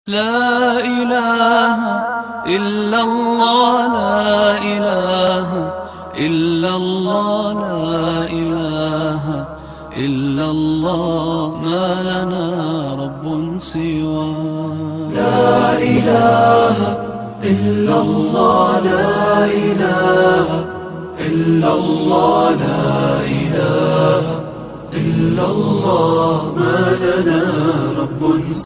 لا إله إلا الله لا إله إلا الله لا إله إلا الله ما لنا رب سوى لا إله إلا الله لا إله إلا الله لا إله إلا الله ما لنا رب سوى.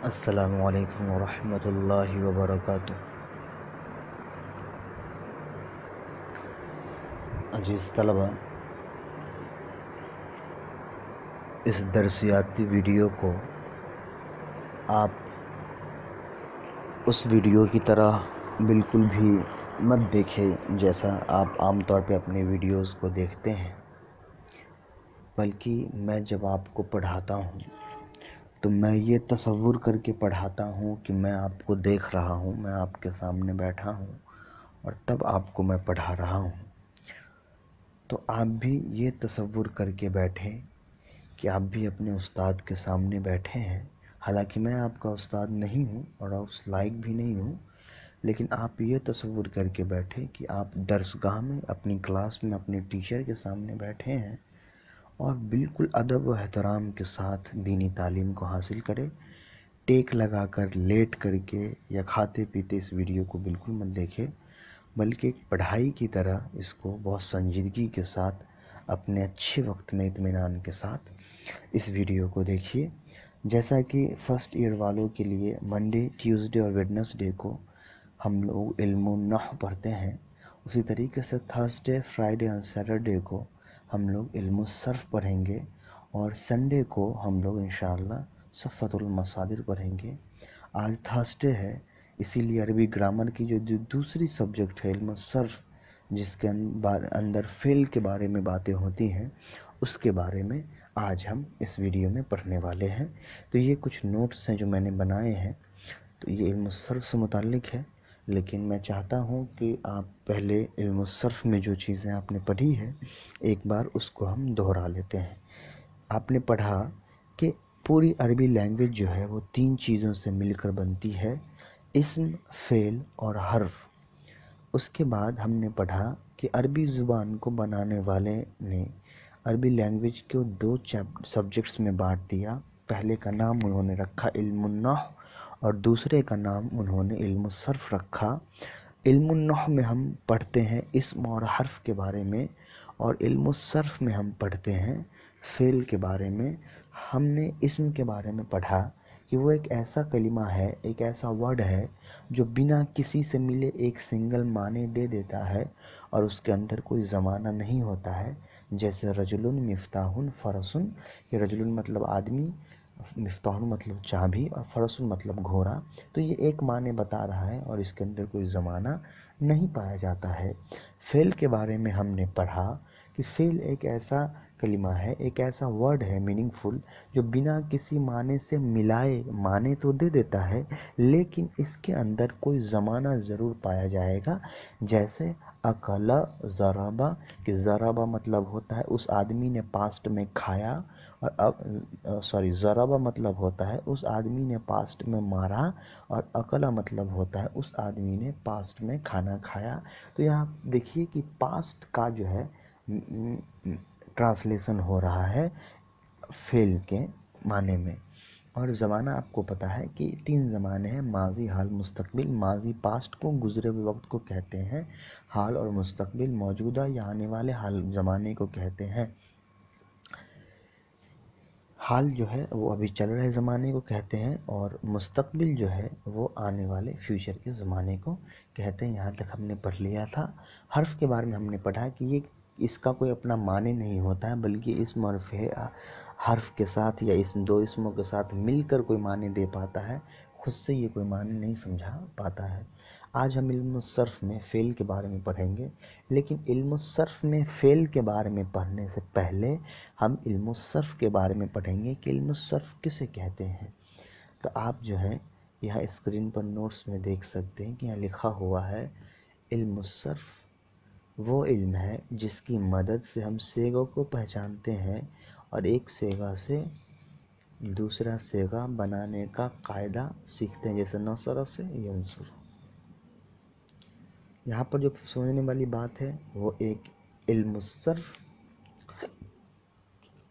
السلام علیکم ورحمۃ اللہ وبرکاتہ. عزیز طلبہ، اس درسیاتی ویڈیو کو آپ اس ویڈیو کی طرح بالکل بھی مت دیکھیں جیسا آپ عام طور پہ اپنے ویڈیوز کو دیکھتے ہیں، بلکہ میں جب آپ کو پڑھاتا ہوں تو میں یہ تصور کر کے پڑھاتا ہوں کہ میں آپ کو دیکھ رہا ہوں، میں آپ کے سامنے بیٹھا ہوں اور تب آپ کو میں پڑھا رہا ہوں. تو آپ بھی یہ تصور کر کے بیٹھیں کہ آپ بھی اپنے استاد کے سامنے بیٹھے ہیں. حالانکہ میں آپ کا استاد نہیں ہوں اور اس لائق بھی نہیں ہوں، لیکن آپ یہ تصور کر کے بیٹھے کہ آپ درسگاہ میں اپنی کلاس میں اپنے ٹیچر کے سامنے بیٹھے ہیں اور بالکل ادب و احترام کے ساتھ دینی تعلیم کو حاصل کرے. ٹیک لگا کر، لیٹ کر کے یا کھاتے پیتے اس ویڈیو کو بالکل مت دیکھے، بلکہ ایک پڑھائی کی طرح اس کو بہت سنجیدگی کے ساتھ اپنے اچھے وقت میں اطمینان کے ساتھ اس ویڈیو کو دیکھیے. جیسا کہ فرسٹ ایئر والوں کے لیے منڈے، ٹیوزڈے اور ویڈنسڈے کو ہم لوگ علم النحو پڑھتے ہیں، اسی طریقے سے تھرسڈے، فرائیڈے اور سیٹرڈے کو ہم لوگ علم الصرف پڑھیں گے اور سنڈے کو ہم لوگ انشاءاللہ صفۃ المصادر پڑھیں گے. آج تھرسڈے ہے، اسی لیے عربی گرامر کی جو دوسری سبجیکٹ ہے علم الصرف، جس کے اندر فعل کے بارے میں باتیں ہوتی ہیں، اس کے بارے میں آج ہم اس ویڈیو میں پڑھنے والے ہیں. تو یہ کچھ نوٹس ہیں جو میں نے بنائے ہیں، تو یہ علم الصرف سے متعلق ہے، لیکن میں چاہتا ہوں کہ آپ پہلے علم الصرف میں جو چیزیں آپ نے پڑھی ہے ایک بار اس کو ہم دہرا لیتے ہیں. آپ نے پڑھا کہ پوری عربی لینگویج جو ہے وہ 3 چیزوں سے مل کر بنتی ہے: اسم، فعل اور حرف. اس کے بعد ہم نے پڑھا کہ عربی زبان کو بنانے والے نے عربی لینگویج کو 2 سبجیکٹس میں بانٹ دیا. پہلے کا نام انہوں نے رکھا علم النحو اور دوسرے کا نام انہوں نے علم الصرف رکھا. علم النحو میں ہم پڑھتے ہیں اسم اور حرف کے بارے میں، اور علم الصرف میں ہم پڑھتے ہیں فعل کے بارے میں. ہم نے اسم کے بارے میں پڑھا کہ وہ ایک ایسا کلمہ ہے، ایک ایسا ورڈ ہے جو بنا کسی سے ملے ایک سنگل معنی دے دیتا ہے اور اس کے اندر کوئی زمانہ نہیں ہوتا ہے. جیسے رجل مفتاح فرس، کہ رجل مطلب آدمی، مفتاح مطلب چابی اور فرس مطلب گھوڑا. تو یہ ایک معنی بتا رہا ہے اور اس کے اندر کوئی زمانہ نہیں پایا جاتا ہے. فعل کے بارے میں ہم نے پڑھا کہ فعل ایک ایسا کلمہ ہے، ایک ایسا ورڈ ہے میننگ فل، جو بنا کسی معنی سے ملائے معنی تو دے دیتا ہے لیکن اس کے اندر کوئی زمانہ ضرور پایا جائے گا. جیسے اکل، ضربہ، کہ ضربہ مطلب ہوتا ہے اس آدمی نے پاسٹ میں کھایا، اور ضربہ مطلب ہوتا ہے اس آدمی نے پاسٹ میں مارا، اور اکلا مطلب ہوتا ہے اس آدمی نے پاسٹ میں کھانا کھایا. تو یہاں دیکھیے کہ پاسٹ کا جو ہے ٹرانسلیشن ہو رہا ہے فعل کے معنی میں. اور زمانہ آپ کو پتہ ہے کہ 3 زمانے ہیں: ماضی، حال، مستقبل. ماضی پاسٹ کو، گزرے ہوئے وقت کو کہتے ہیں. حال اور مستقبل موجودہ یا آنے والے حال زمانے کو کہتے ہیں. حال جو ہے وہ ابھی چل رہے زمانے کو کہتے ہیں، اور مستقبل جو ہے وہ آنے والے فیوچر کے زمانے کو کہتے ہیں. یہاں تک ہم نے پڑھ لیا تھا. حرف کے بارے میں ہم نے پڑھا کہ یہ اس کا کوئی اپنا معنی نہیں ہوتا ہے، بلکہ اسم اور حرف کے ساتھ یا اسم 2 اسموں کے ساتھ مل کر کوئی معنی دے پاتا ہے، خود سے یہ کوئی معنی نہیں سمجھا پاتا ہے. آج ہم علم الصرف میں فعل کے بارے میں پڑھیں گے، لیکن علم الصرف میں فعل کے بارے میں پڑھنے سے پہلے ہم علم الصرف کے بارے میں پڑھیں گے کہ علم الصرف کسے کہتے ہیں. تو آپ جو ہے یہاں اسکرین پر نوٹس میں دیکھ سکتے ہیں کہ یہاں لکھا ہوا ہے: علم الصرف وہ علم ہے جس کی مدد سے ہم صیغوں کو پہچانتے ہیں اور ایک صیغہ سے दूसरा सेगा बनाने का कायदा सीखते हैं, जैसे नसर से यंसुर। यहाँ पर जो समझने वाली बात है वो एक इल्म सर्फ,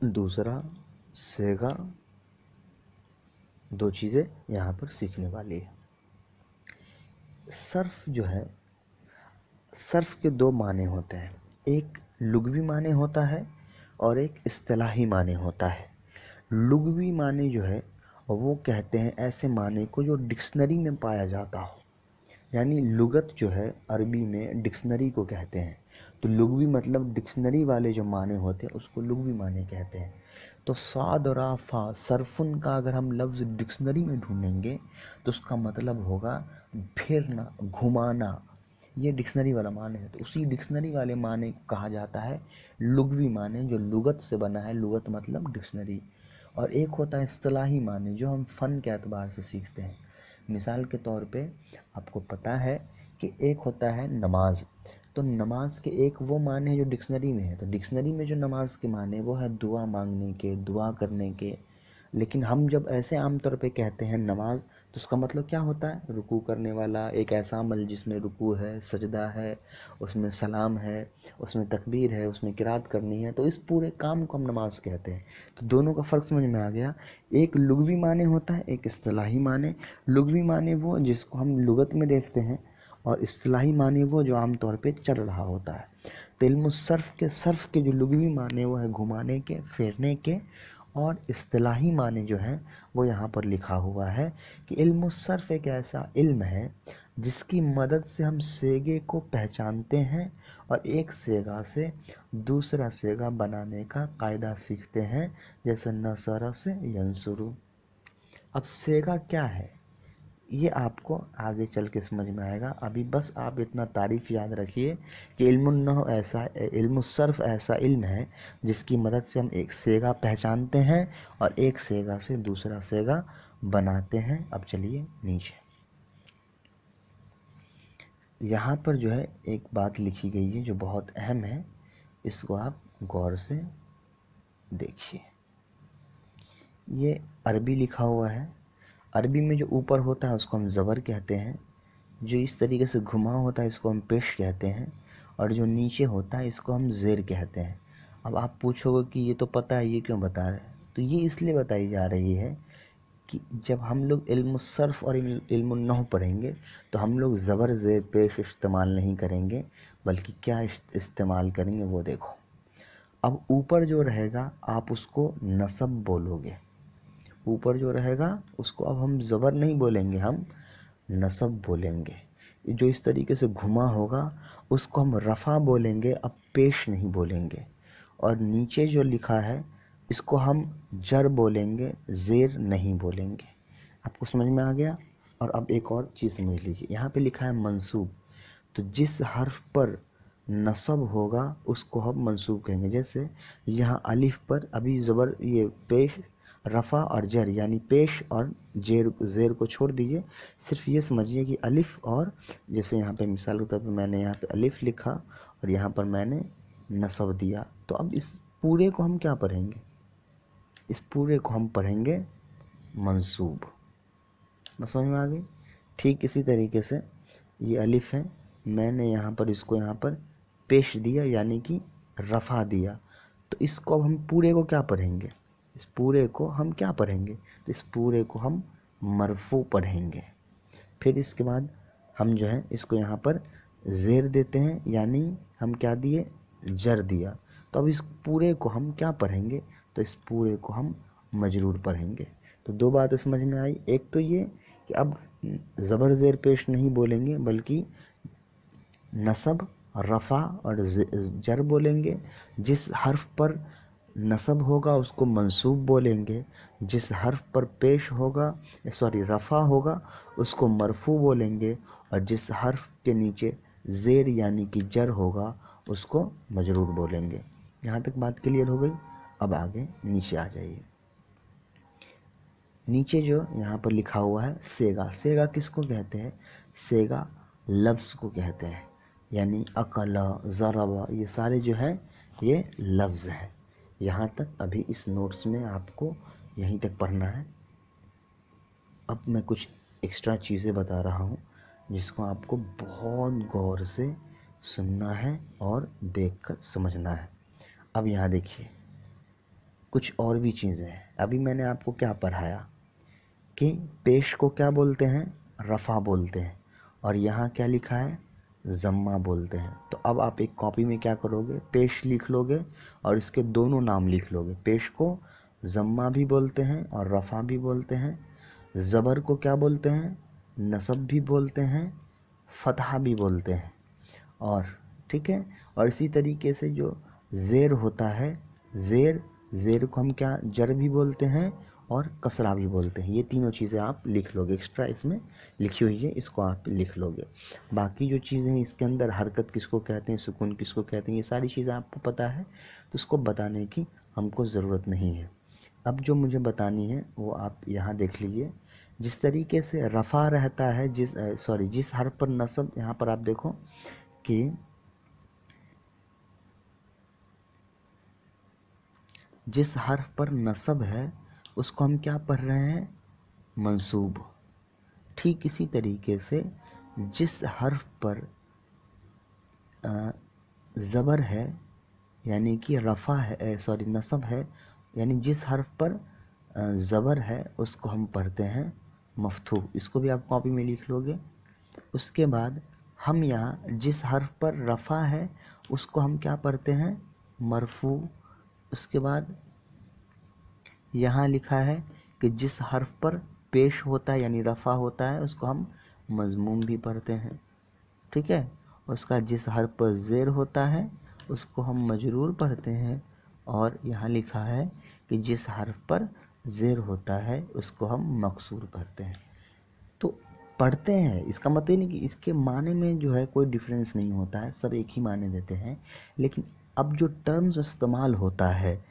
दूसरा सेगा, दो चीज़ें यहाँ पर सीखने वाली है। सर्फ जो है, सर्फ के दो माने होते हैं, एक लुग़वी माने होता है और एक इस्तिलाही माने होता है। लुग़वी माने जो है वो कहते हैं ऐसे माने को जो डिक्शनरी में पाया जाता हो, यानी लुगत जो है अरबी में डिक्शनरी को कहते हैं। तो लुग़वी मतलब डिक्शनरी वाले जो माने होते हैं उसको लुग़वी माने कहते हैं। तो साद और आफा सरफुन का अगर हम लफ्ज़ डिक्शनरी में ढूंढेंगे तो उसका मतलब होगा फेरना, घुमाना, ये डिक्शनरी वाला माने है। तो उसी डिक्शनरी वाले माने को कहा जाता है लुग़वी माने, जो लुगत से बना है, लुगत मतलब डिक्शनरी। और एक होता है इस्तिलाही माने जो हम फ़न के एतबार से सीखते हैं। मिसाल के तौर पे आपको पता है कि एक होता है नमाज, तो नमाज के एक वो माने हैं जो डिक्शनरी में है। तो डिक्शनरी में जो नमाज के माने वो है दुआ मांगने के, दुआ करने के। लेकिन हम जब ऐसे आम तौर पे कहते हैं नमाज, तो उसका मतलब क्या होता है? रुकू करने वाला एक ऐसा अमल जिसमें रुकू है, सजदा है, उसमें सलाम है, उसमें तकबीर है, उसमें किरात करनी है। तो इस पूरे काम को हम नमाज कहते हैं। तो दोनों का फ़र्क समझ में आ गया। एक लुग़वी माने होता है, एक इस्तिलाही माने। लुग़वी माने वो जिसको हम लुगत में देखते हैं, और इस्तिलाही माने वो जो आम तौर पे चल रहा होता है। तो इल्म सर्फ़ के जो लुग़वी माने वो है घुमाने के, फेरने के, और इस्तिलाही माने जो हैं वो यहाँ पर लिखा हुआ है कि इल्म सर्फ़ एक ऐसा इल्म है जिसकी मदद से हम सेगे को पहचानते हैं और एक सेगा से दूसरा सेगा बनाने का कायदा सीखते हैं, जैसे नसरा से यंसुरु। अब सेगा क्या है ये आपको आगे चल के समझ में आएगा। अभी बस आप इतना तारीफ़ याद रखिए कि इल्मुन्नह ऐसा, इल्मुस्सर्फ़ ऐसा इल्म है जिसकी मदद से हम एक सेगा पहचानते हैं और एक सेगा से दूसरा सेगा बनाते हैं। अब चलिए नीचे, यहाँ पर जो है एक बात लिखी गई है जो बहुत अहम है, इसको आप गौर से देखिए। ये अरबी लिखा हुआ है। अरबी में जो ऊपर होता है उसको हम ज़बर कहते हैं, जो इस तरीके से घुमा होता है इसको हम पेश कहते हैं, और जो नीचे होता है इसको हम ज़ेर कहते हैं। अब आप पूछोगे कि ये तो पता है, ये क्यों बता रहे हैं? तो ये इसलिए बताई जा रही है कि जब हम लोग इल्म सर्फ़ और इल्म नहव पढ़ेंगे तो हम लोग ज़बर ज़ेर पेश इस्तेमाल नहीं करेंगे, बल्कि क्या इस्तेमाल करेंगे वो देखो। अब ऊपर जो रहेगा आप उसको नसब बोलोगे, ऊपर जो रहेगा उसको अब हम ज़बर नहीं बोलेंगे, हम नसब बोलेंगे। जो इस तरीके से घुमा होगा उसको हम रफ़ा बोलेंगे, अब पेश नहीं बोलेंगे। और नीचे जो लिखा है इसको हम जर बोलेंगे, ज़ेर नहीं बोलेंगे। आपको समझ में आ गया? और अब एक और चीज़ समझ लीजिए, यहाँ पे लिखा है मंसूब, तो जिस हर्फ पर नसब होगा उसको हम मंसूब कहेंगे। जैसे यहाँ अलिफ पर अभी ज़बर, ये पेश, रफ़ा और जर, यानी पेश और ज़ेर को छोड़ दीजिए, सिर्फ ये समझिए कि अलिफ, और जैसे यहाँ पे मिसाल के तौर पे मैंने यहाँ पे अलिफ लिखा और यहाँ पर मैंने नसब दिया, तो अब इस पूरे को हम क्या पढ़ेंगे? इस पूरे को हम पढ़ेंगे मंसूब। बस समझ में आ गई? ठीक इसी तरीके से ये अलिफ है, मैंने यहाँ पर इसको यहाँ पर पेश दिया यानी कि रफ़ा दिया, तो इसको अब हम पूरे को क्या पढ़ेंगे? इस पूरे को हम क्या पढ़ेंगे? तो इस पूरे को हम मरफू पढ़ेंगे। फिर इसके बाद हम जो है इसको यहाँ पर ज़ेर देते हैं, यानी हम क्या दिए? जर दिया। तो अब इस पूरे को हम क्या पढ़ेंगे? तो इस पूरे को हम मजरूर पढ़ेंगे। तो दो बातें समझ में आई। एक तो ये कि अब ज़बर ज़ेर पेश नहीं बोलेंगे, बल्कि नसब, रफ़ा और जर बोलेंगे। जिस हर्फ पर नसब होगा उसको मंसूब बोलेंगे, जिस हर्फ पर पेश होगा, रफ़ा होगा, उसको मरफू बोलेंगे, और जिस हर्फ के नीचे ज़ेर यानी कि जर होगा उसको मजरूर बोलेंगे। यहाँ तक बात क्लियर हो गई? अब आगे नीचे आ जाइए। नीचे जो यहाँ पर लिखा हुआ है सेगा, सेगा किसको कहते हैं? सेगा लफ्ज़ को कहते हैं, यानी अकला, ज़रबा, ये सारे जो है ये लफ्ज़ हैं। यहाँ तक अभी इस नोट्स में आपको यहीं तक पढ़ना है। अब मैं कुछ एक्स्ट्रा चीज़ें बता रहा हूँ जिसको आपको बहुत गौर से सुनना है और देखकर समझना है। अब यहाँ देखिए कुछ और भी चीज़ें हैं। अभी मैंने आपको क्या पढ़ाया कि पेश को क्या बोलते हैं, रफ़ा बोलते हैं, और यहाँ क्या लिखा है, ज़म्मा बोलते हैं। तो अब आप एक कॉपी में क्या करोगे, पेश लिख लोगे और इसके दोनों नाम लिख लोगे। पेश को ज़म्मा भी बोलते हैं और रफ़ा भी बोलते हैं। ज़बर को क्या बोलते हैं, नसब भी बोलते हैं, फ़तहा भी बोलते हैं। और ठीक है, और इसी तरीके से जो ज़ेर होता है, ज़ेर को हम क्या, जर भी बोलते हैं और कसरा भी बोलते हैं। ये तीनों चीज़ें आप लिख लोगे, एक्स्ट्रा इसमें लिखी हुई है, इसको आप लिख लोगे। बाकी जो चीज़ें हैं इसके अंदर, हरकत किसको कहते हैं, सुकून किसको कहते हैं, ये सारी चीज़ें आपको पता है, तो इसको बताने की हमको ज़रूरत नहीं है। अब जो मुझे बतानी है वो आप यहाँ देख लीजिए। जिस तरीके से रफ़ा रहता है, जिस हर्फ पर नसब, यहाँ पर आप देखो कि जिस हर्फ पर नसब है उसको हम क्या पढ़ रहे हैं, मंसूब। ठीक इसी तरीके से जिस हर्फ पर ज़बर है यानी कि रफ़ा है, नसब है, यानी जिस हर्फ पर ज़बर है उसको हम पढ़ते हैं मफ्तूह। इसको भी आप कॉपी में लिख लोगे। उसके बाद हम यहाँ जिस हर्फ पर रफ़ा है उसको हम क्या पढ़ते हैं, मरफू। उसके बाद यहाँ लिखा है कि जिस हर्फ पर पेश होता है यानी रफ़ा होता है उसको हम मज़मूम भी पढ़ते हैं। ठीक है, उसका जिस हर्फ पर ज़ेर होता है उसको हम मजरूर पढ़ते हैं। और यहाँ लिखा है कि जिस हर्फ पर ज़ेर होता है उसको हम मकसूर पढ़ते हैं। तो पढ़ते हैं इसका मतलब ये नहीं कि इसके माने में जो है कोई डिफरेंस नहीं होता है, सब एक ही माने देते हैं। लेकिन अब जो टर्म्स इस्तेमाल होता है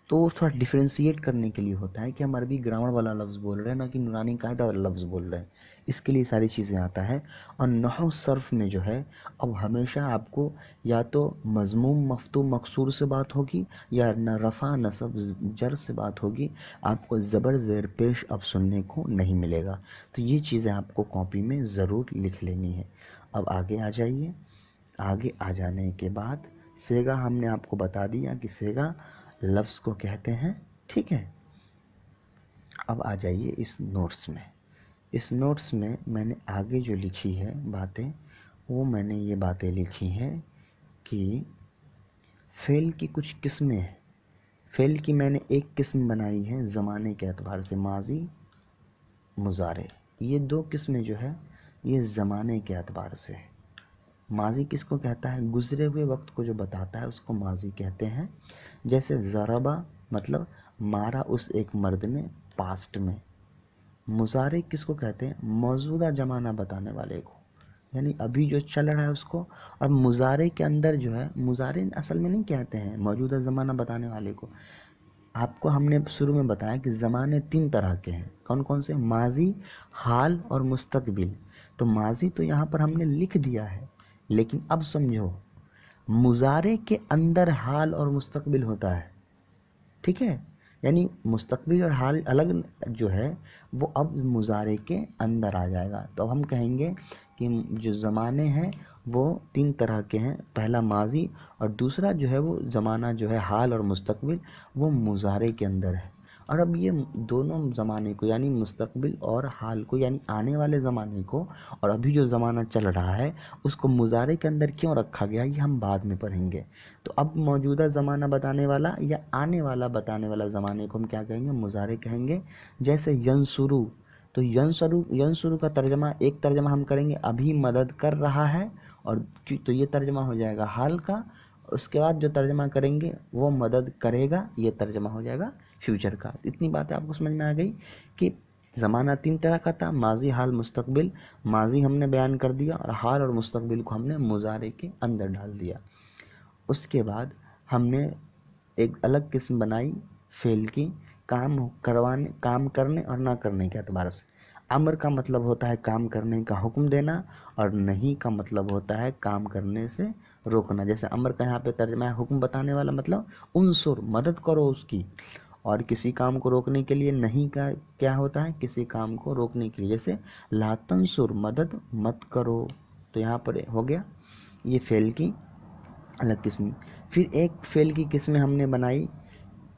तो थोड़ा डिफ्रेंशिएट करने के लिए होता है कि हम अरबी ग्रामर वाला लफ्ज़ बोल रहे हैं ना कि नूरानी कायदा वाला लफ्ज़ बोल रहे हैं, इसके लिए सारी चीज़ें आता है। और नहव सर्फ में जो है अब हमेशा आपको या तो मज़मूम मफ्तू मकसूर से बात होगी या न रफ़ा नसब जर से बात होगी, आपको ज़बर ज़ेर पेश अब सुनने को नहीं मिलेगा। तो ये चीज़ें आपको कॉपी में ज़रूर लिख लेनी है। अब आगे आ जाइए। आगे आ जाने के बाद सेगा हमने आपको बता दिया कि सेगा लफ्ज़ को कहते हैं। ठीक है, अब आ जाइए इस नोट्स में। इस नोट्स में मैंने आगे जो लिखी है बातें, वो मैंने ये बातें लिखी हैं कि फ़ेल की कुछ किस्में हैं। फ़ेल की मैंने एक किस्म बनाई है ज़माने के एतबार से, माजी मुज़ारे। ये दो किस्में जो है ये ज़माने के एतबार से है। माजी किसको कहता है, गुज़रे हुए वक्त को जो बताता है उसको माजी कहते हैं। जैसे ज़रबा मतलब मारा उस एक मर्द ने, पास्ट में। मुज़ारे किसको कहते हैं, मौजूदा ज़माना बताने वाले को, यानी अभी जो चल रहा है उसको। और मुज़ारे के अंदर जो है, मुज़ारे असल में नहीं कहते हैं मौजूदा ज़माना बताने वाले को। आपको हमने शुरू में बताया कि ज़माने तीन तरह के हैं। कौन कौन से, माजी, हाल और मुस्तकबिल। तो माजी तो यहाँ पर हमने लिख दिया है, लेकिन अब समझो मुज़ारे के अंदर हाल और मुस्तकबिल होता है। ठीक है, यानी मुस्तकबिल और हाल अलग जो है वो अब मुज़ारे के अंदर आ जाएगा। तो अब हम कहेंगे कि जो ज़माने हैं वो तीन तरह के हैं। पहला माजी और दूसरा जो है वो ज़माना जो है हाल और मुस्तकबिल वो मुज़ारे के अंदर है। और अब ये दोनों ज़माने को यानी मुस्तकबिल और हाल को यानी आने वाले ज़माने को और अभी जो ज़माना चल रहा है उसको मुज़ारे के अंदर क्यों रखा गया ये हम बाद में पढ़ेंगे। तो अब मौजूदा ज़माना बताने वाला या आने वाला बताने वाला ज़माने को हम क्या कहेंगे, मुज़ारे कहेंगे। जैसे यंसुरू, तो यंसुरू का तर्जमा, एक तर्जमा हम करेंगे अभी मदद कर रहा है, और तो ये तर्जमा हो जाएगा हाल का। उसके बाद जो तर्जमा करेंगे वो मदद करेगा, ये तर्जमा हो जाएगा फ्यूचर का। इतनी बातें आपको समझ में आ गई कि ज़माना तीन तरह का था, माजी हाल मुस्तकबिल। माजी हमने बयान कर दिया और हाल और मुस्तकबिल को हमने मुज़ारे के अंदर डाल दिया। उसके बाद हमने एक अलग किस्म बनाई फ़ेल की, काम करने और ना करने के एतबार से। अमर का मतलब होता है काम करने का हुक्म देना, और नहीं का मतलब होता है काम करने से रोकना। जैसे अमर का यहाँ पे तर्जमा है हुक्म बताने वाला, मतलब उनसुर मदद करो उसकी, اور کسی کام کو روکنے کے لیے نہیں کا کیا ہوتا ہے؟ کسی کام کو روکنے کے لیے، جیسے لا تنصر مدد مت کرو، تو یہاں پر ہو گیا یہ فعل کی الگ قسم۔ پھر ایک فعل کی قسم ہم نے بنائی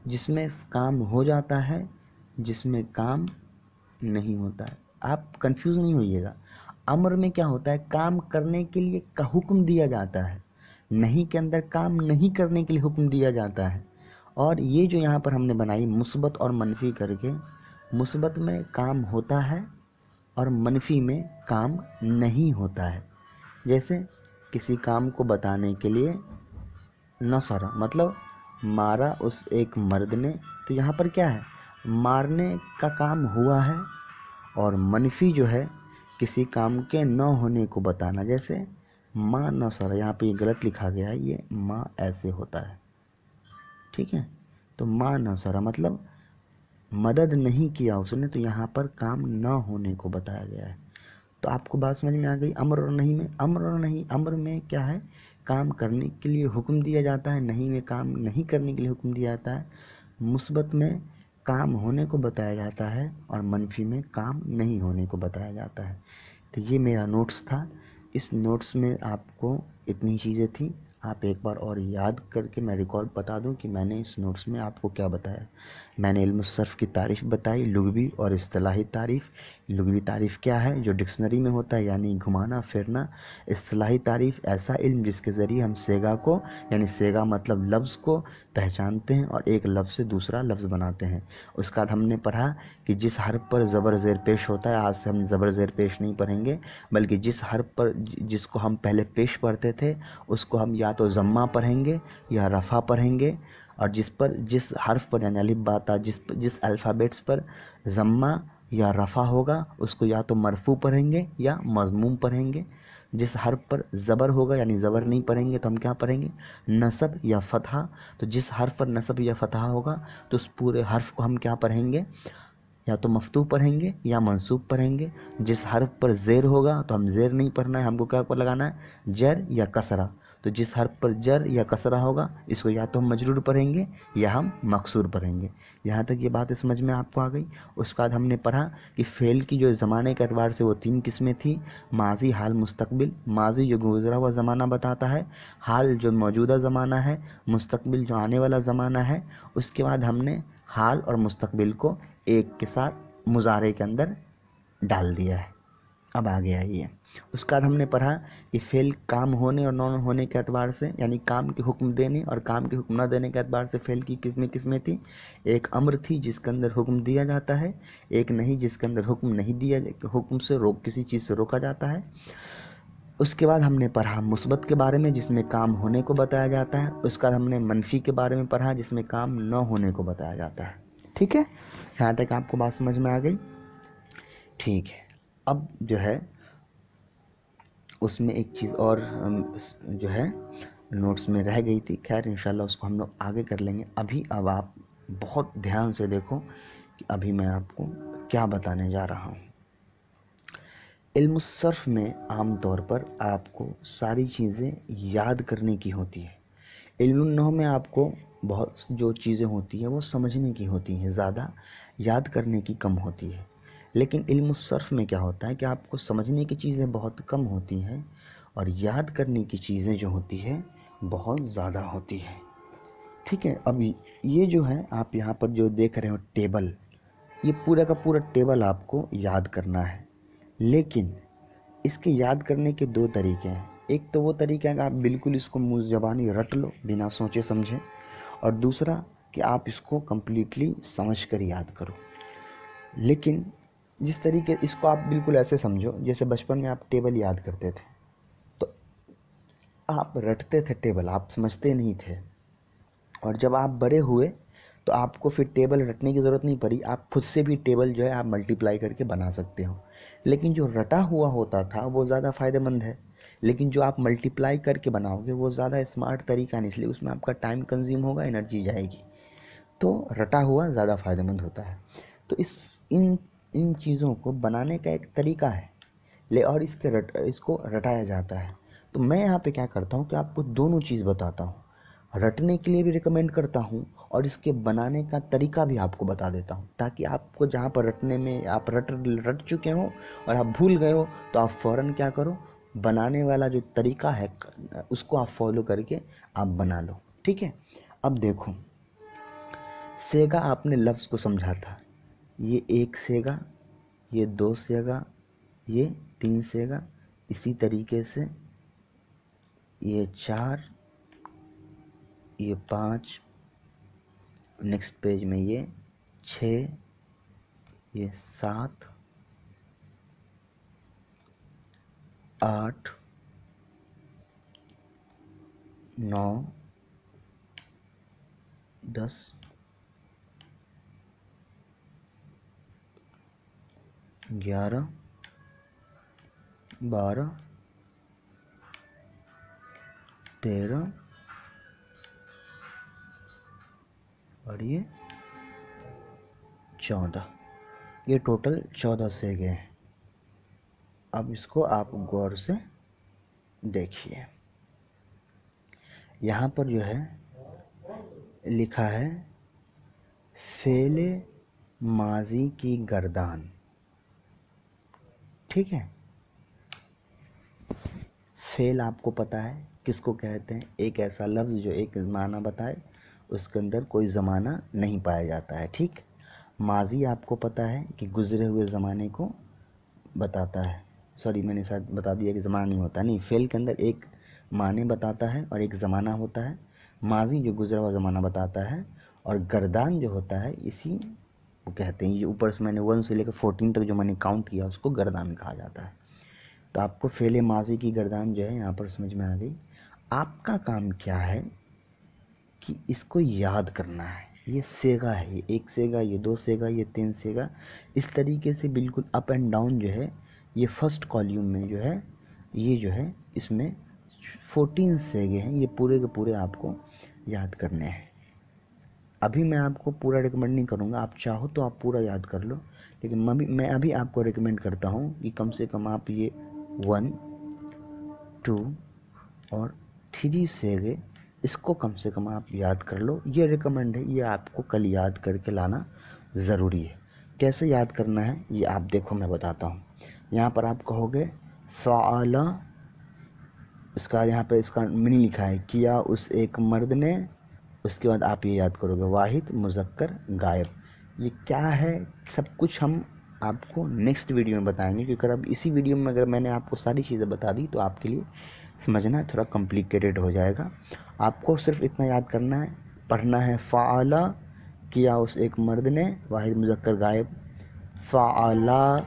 جس میں کام ہو جاتا ہے، جس میں کام نہیں ہوتا ہے۔ آپ کنفیوز نہیں ہوئیے گا، امر میں کیا ہوتا ہے؟ کام کرنے کے لیے کا حکم دیا جاتا ہے، نہیں کے اندر کام نہیں کرنے کے لیے حکم دیا جاتا ہے۔ اور یہ جو یہاں پر ہم نے بنائی مثبت اور منفی کر کے، مثبت میں کام ہوتا ہے اور منفی میں کام نہیں ہوتا ہے۔ جیسے کسی کام کو بتانے کے لیے نصر مطلب مارا اس ایک مرد نے، تو یہاں پر کیا ہے؟ مارنے کا کام ہوا ہے، اور منفی جو ہے کسی کام کے نہ ہونے کو بتانا، جیسے ما نصر، یہاں پہ یہ غلط لکھا گیا ہے، یہ ما ایسے ہوتا ہے، ٹھیک ہے؟ تو ما نصر مطلب مدد نہیں کیا اس نے، تو یہاں پر کام نہ ہونے کو بتایا گیا ہے۔ تو آپ کو بات سمجھ میں آ گئی امر اور نہیں میں؟ امر اور نہیں، امر میں کیا ہے؟ کام کرنے کے لیے حکم دیا جاتا ہے، نہیں میں کام نہیں کرنے کے لیے حکم دیا جاتا ہے، مثبت میں کام ہونے کو بتایا جاتا ہے اور منفی میں کام نہیں ہونے کو بتایا جاتا ہے۔ تو یہ میرا نوٹس تھا، اس نوٹس میں آپ کو اتنی چیزیں تھیں۔ آپ ایک بار اور یاد کر کے میں ریکارڈ بتا دوں کہ میں نے اس نوٹس میں آپ کو کیا بتایا۔ میں نے علم الصرف کی تعریف بتائی، لغوی اور اصطلاحی تعریف۔ لغوی تعریف کیا ہے؟ جو ڈکشنری میں ہوتا ہے، یعنی گھمانا پھرنا۔ اصطلاحی تعریف ایسا علم جس کے ذریعے ہم صیغہ کو، یعنی صیغہ مطلب لفظ کو پہچانتے ہیں اور ایک لفظ سے دوسرا لفظ بناتے ہیں۔ اس کے بعد ہم نے پڑھا کہ جس حرف پر زبر زیر پیش ہوتا ہے، آج سے ہم زبر زیر پیش نہیں پڑھیں گے، بلکہ جس حرف پر جس کو ہم پہلے پیش پڑھتے تھے اس کو ہم یا تو ضمہ پڑھیں گے یا رفع پڑھیں گے، اور جس حرف پر یعنی الف با تا جس الفابیٹس پر ضمہ یا رفع ہوگا اس کو یا تو مرفوع پڑھیں گے یا مضموم پڑھیں گے۔ جس حرف پر زبر ہوگا یعنی زبر نہیں پڑھیں گے تو ہم کیا پڑھیں گے؟ نصب یا فتحہ۔ تو جس حرف پر نصب یا فتحہ ہوگا تو اس پورے حرف کو ہم کیا پڑھیں گے؟ یا تو مفتوح پڑھیں گے یا منصوب پڑھیں گے۔ جس حرف پر زیر ہوگا تو ہم زیر نہیں پڑھنا ہے، ہم کو کیا پر لگانا ہے؟ جر یا کسرہ۔ تو جس حرف پر جر یا کسرہ ہوگا اس کو یا تو ہم مجرور پڑھیں گے یا ہم مکسور پڑھیں گے۔ یہاں تک یہ بات سمجھ میں آپ کو آ گئی؟ اس کے بعد ہم نے پڑھا کہ فعل کی جو زمانے کے اعتبار سے وہ 3 قسمیں تھیں، ماضی، حال، مستقبل۔ ماضی جو گزرا ہوا زمانہ بتاتا ہے، حال جو موجودہ زمانہ ہے، مستقبل جو آنے والا زمانہ ہے۔ اس کے بعد ہم نے حال اور مستقبل کو ایک کے ساتھ مضارع کے اندر ڈال دیا ہے، اب آگے آئیے۔ اس کے بعد ہم نے پڑھا کہ فعل کام ہونے اور نہ ہونے کے اعتبار سے، یعنی کام کے حکم دینے اور کام کے حکم نہ دینے کے اعتبار سے فعل کی قسمیں تھیں۔ ایک امر تھی جس کے اندر حکم دیا جاتا ہے، ایک نہیں جس کے اندر حکم نہیں دیا، حکم سے کسی چیز سے روکا جاتا ہے۔ اس کے بعد ہم نے پڑھا مثبت کے بارے میں جس میں کام ہونے کو بتایا جاتا ہے۔ اس کے بعد ہم نے منفی کے بارے میں پڑھا جس میں کام نہ ہونے کو بتایا جاتا ہے، ٹھیک ہے؟ یہاں تک آپ کو بات سمجھ میں آ گئی؟ ٹھیک ہے، اب جو ہے اس میں ایک چیز اور جو ہے نوٹس میں رہ گئی تھی، خیر انشاءاللہ اس کو ہم لوگ آگے کر لیں گے۔ اب آپ بہت دھیان سے دیکھو کہ ابھی میں آپ کو کیا بتانے جا رہا ہوں۔ علم الصرف میں عام طور پر آپ کو ساری چیزیں یاد کرنے کی ہوتی ہے۔ علم النحو میں آپ کو بہت جو چیزیں ہوتی ہیں وہ سمجھنے کی ہوتی ہیں، زیادہ یاد کرنے کی کم ہوتی ہے۔ لیکن علم الصرف میں کیا ہوتا ہے کہ آپ کو سمجھنے کی چیزیں بہت کم ہوتی ہیں اور یاد کرنے کی چیزیں جو ہوتی ہیں بہت زیادہ ہوتی ہیں، ٹھیک ہے؟ اب یہ جو ہے آپ یہاں پر جو دیکھ رہے ہو ٹیبل، یہ پورا کا پورا ٹیبل آپ کو یاد کرنا ہے۔ لیکن اس کے یاد کرنے کے 2 طریقے ہیں۔ ایک تو وہ طریقہ ہے کہ آپ بالکل اس کو منہ زبانی رٹ لو بنا سوچے سمجھے، اور دوسرا کہ آپ اس کو کمپلیٹلی سمجھ کر یاد کرو۔ لیکن جس طریقے اس کو آپ بالکل ایسے سمجھو جیسے بچپن میں آپ ٹیبل یاد کرتے تھے، تو آپ رٹتے تھے ٹیبل، آپ سمجھتے نہیں تھے، اور جب آپ بڑے ہوئے تو آپ کو پھر ٹیبل رٹنے کی ضرورت نہیں پڑی، آپ خود سے بھی ٹیبل جو ہے آپ ملٹیپلائی کر کے بنا سکتے ہو۔ لیکن جو رٹا ہوا ہوتا تھا وہ زیادہ فائدہ مند ہے، لیکن جو آپ ملٹیپلائی کر کے بناؤ گے وہ زیادہ اسمارٹ طریقہ نہیں، اس لیے اس میں آپ کا ٹائم کنزیوم ہوگا، انرجی جائے گی، تو رٹا ہوا زیادہ فائدہ مند ہوتا ہے۔ تو ان چیزوں کو بنانے کا ایک طریقہ ہے، اور اس کو رٹایا جاتا ہے۔ تو میں یہاں پہ کیا کرتا ہوں کہ آپ کو دونوں چیز بتاتا ہوں۔ रटने के लिए भी रिकमेंड करता हूँ और इसके बनाने का तरीका भी आपको बता देता हूँ, ताकि आपको जहाँ पर रटने में आप रट चुके हो और आप भूल गए हो तो आप फ़ौरन क्या करो, बनाने वाला जो तरीका है उसको आप फॉलो करके आप बना लो। ठीक है, अब देखो, सेगा आपने लफ्ज़ को समझा था, ये 1 सेगा, ये 2 सेगा, ये 3 सेगा, इसी तरीके से ये 4, ये 5, नेक्स्ट पेज में ये 6, ये 7, 8, 9, 10, 11, 12, 13 और ये 14, ये टोटल 14 सेगे हैं। अब इसको आप गौर से देखिए, यहाँ पर जो है लिखा है फेले माजी की गर्दान। ठीक है, फेल आपको पता है किसको कहते हैं, एक ऐसा लफ्ज़ जो एक माना बताए, उसके अंदर कोई ज़माना नहीं पाया जाता है। ठीक, माजी आपको पता है कि गुज़रे हुए ज़माने को बताता है, सॉरी मैंने शायद बता दिया कि ज़माना नहीं होता, नहीं, फेल के अंदर एक माने बताता है और एक ज़माना होता है। माजी जो गुज़रा हुआ ज़माना बताता है और गर्दान जो होता है इसी वो कहते हैं, ये ऊपर से मैंने 1 से लेकर 14 तक जो मैंने काउंट किया उसको गर्दान कहा जाता है। तो आपको फेले माजी की गर्दान जो है यहाँ पर समझ में आ गई। आपका काम क्या है कि इसको याद करना है। ये सेगा है, ये 1 सेगा, ये 2 सेगा, ये 3 सेगा, इस तरीके से बिल्कुल अप एंड डाउन जो है ये फर्स्ट कॉल्यूम में जो है ये जो है इसमें 14 सेगे हैं, ये पूरे के पूरे आपको याद करने हैं। अभी मैं आपको पूरा रिकमेंड नहीं करूँगा, आप चाहो तो आप पूरा याद कर लो, लेकिन मैं अभी आपको रिकमेंड करता हूँ कि कम से कम आप ये 1, 2 और 3 सेगे इसको कम से कम आप याद कर लो। ये रिकमेंड है, ये आपको कल याद करके लाना ज़रूरी है। कैसे याद करना है ये आप देखो, मैं बताता हूँ। यहाँ पर आप कहोगे फ़आला, इसका यहाँ पे इसका मीनिंग लिखा है किया उस एक मर्द ने, उसके बाद आप ये याद करोगे वाहिद मुज़क्कर गायब। ये क्या है सब कुछ हम आपको नेक्स्ट वीडियो में बताएंगे, क्योंकि अब इसी वीडियो में अगर मैंने आपको सारी चीज़ें बता दी तो आपके लिए समझना थोड़ा कॉम्प्लिकेटेड हो जाएगा। आपको सिर्फ इतना याद करना है, पढ़ना है फ़आला किया उस एक मर्द ने, वाहिद मुज़क्कर गायब, फ़आला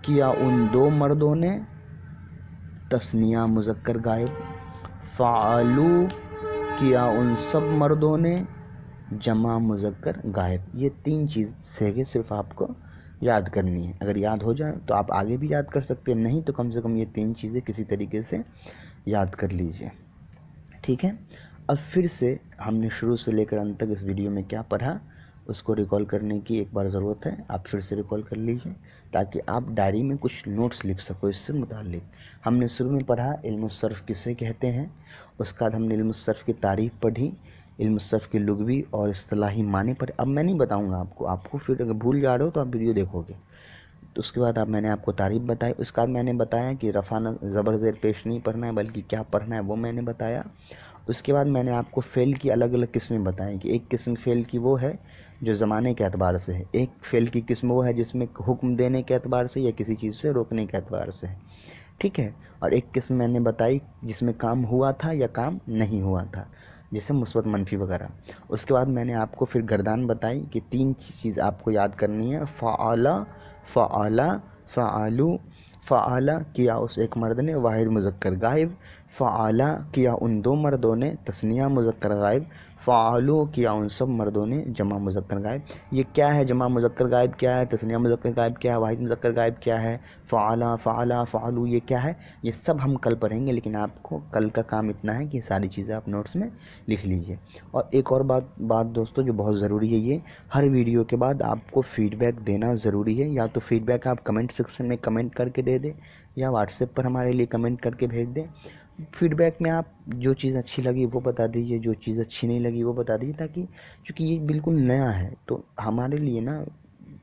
किया उन 2 मर्दों ने, तस्निया मुज़क्कर गायब, फ़आलू किया उन सब मर्दों ने, जमा मुज़क्कर गायब। ये 3 चीज़ सेगे सिर्फ आपको याद करनी है। अगर याद हो जाए तो आप आगे भी याद कर सकते हैं, नहीं तो कम से कम ये 3 चीज़ें किसी तरीके से याद कर लीजिए। ठीक है, अब फिर से हमने शुरू से लेकर अंत तक इस वीडियो में क्या पढ़ा उसको रिकॉल करने की एक बार ज़रूरत है। आप फिर से रिकॉल कर लीजिए ताकि आप डायरी में कुछ नोट्स लिख सको इससे मुताल्लिक। हमने शुरू में पढ़ा इल्म सर्फ़ किसे कहते हैं, उसके बाद हमने इल्म सर्फ़ की तारीफ़ पढ़ी, इल्म सर्फ़ की लुग़वी और इस्तिलाही माने पढ़े। अब मैं नहीं बताऊँगा आपको फिर अगर भूल जा रहे हो तो आप वीडियो देखोगे। तो उसके बाद मैंने आपको तारीफ़ बताई, उसके बाद मैंने बताया कि रफ़ा ज़बर ज़ेर पेश नहीं पढ़ना है बल्कि क्या पढ़ना है वो मैंने बताया। उसके बाद मैंने आपको फ़ेल की अलग अलग किस्में बताई कि एक किस्म फ़ेल की वो है जो ज़माने के एतबार से है, एक फ़ेल की किस्म वो है जिसमें हुक्म देने के एतबार से या किसी चीज़ से रोकने के एतबार से है। ठीक है, और एक किस्म मैंने बताई जिसमें काम हुआ था या काम नहीं हुआ था, जैसे मुस्बत मनफी वगैरह। उसके बाद मैंने आपको फिर गर्दान बताई कि 3 चीज़ आपको याद करनी है, फ़आला, फ़आला, फ़आलू। फ़आला किया उस एक मर्द ने, वाहिद मुज़क्कर गायब। फ़आला किया उन 2 मर्दों ने, तस्निया मुज़क्कर गायब। फ़आलू किया उन सब मर्दों ने, जमा मुज़क्कर गायब। ये क्या है, जमा मुज़क्कर गायब क्या है, तस्निया मुज़क्कर गायब क्या है, वाहिद मुज़क्कर गायब क्या है, फ़आला, फ़आला, फ़आलू ये क्या है, ये सब हम कल पढ़ेंगे। लेकिन आपको कल का काम इतना है कि सारी चीज़ें आप नोट्स में लिख लीजिए। और एक और बात दोस्तों जो बहुत ज़रूरी है, ये हर वीडियो के बाद आपको फ़ीडबैक देना ज़रूरी है। या तो फ़ीडबैक आप कमेंट सेक्शन में कमेंट करके दे दें या व्हाट्सएप पर हमारे लिए कमेंट करके भेज दें। فیڈ بیک میں آپ جو چیز اچھی لگی وہ بتا دیجیے، جو چیز اچھی نہیں لگی وہ بتا دیجیے، تاکہ چونکہ یہ بالکل نیا ہے تو ہمارے لیے نا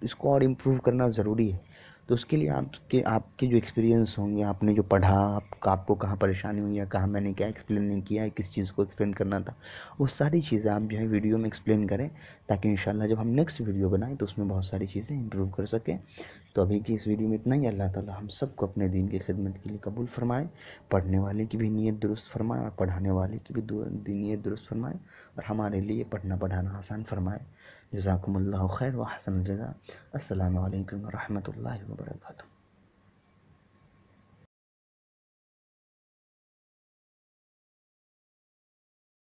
اس کو اور امپروو کرنا ضروری ہے. تو اس کے لیے آپ کے جو ایکسپیرینس ہوں گے، آپ نے جو پڑھا، آپ کو کہاں پریشانی ہوئی، یا کہاں میں نے کیا ایکسپلین نہیں کیا ہے، کس چیز کو ایکسپلین کرنا تھا، وہ ساری چیزیں آپ جو ہے ویڈیو میں ایکسپلین کریں، تاکہ انشاءاللہ جب ہم نیکسٹ ویڈیو بنائیں تو اس میں بہت ساری چیزیں امپروو کر سکیں. تو ابھی کی اس ویڈیو میں اتنا ہی. اللہ تعالی ہم سب کو اپنے دین کی خدمت کے لیے قبول فرمائے، پڑھنے والے کی بھی نیت درست فرمائے اور پڑھانے والے کی بھی نیت درست فرمائے، اور ہمارے لیے پڑھنا پڑھانا آسان فرمائے. جزاکم اللہ خیر و احسن الجزاء. السلام علیکم ورحمۃ اللہ وبرکاتہ.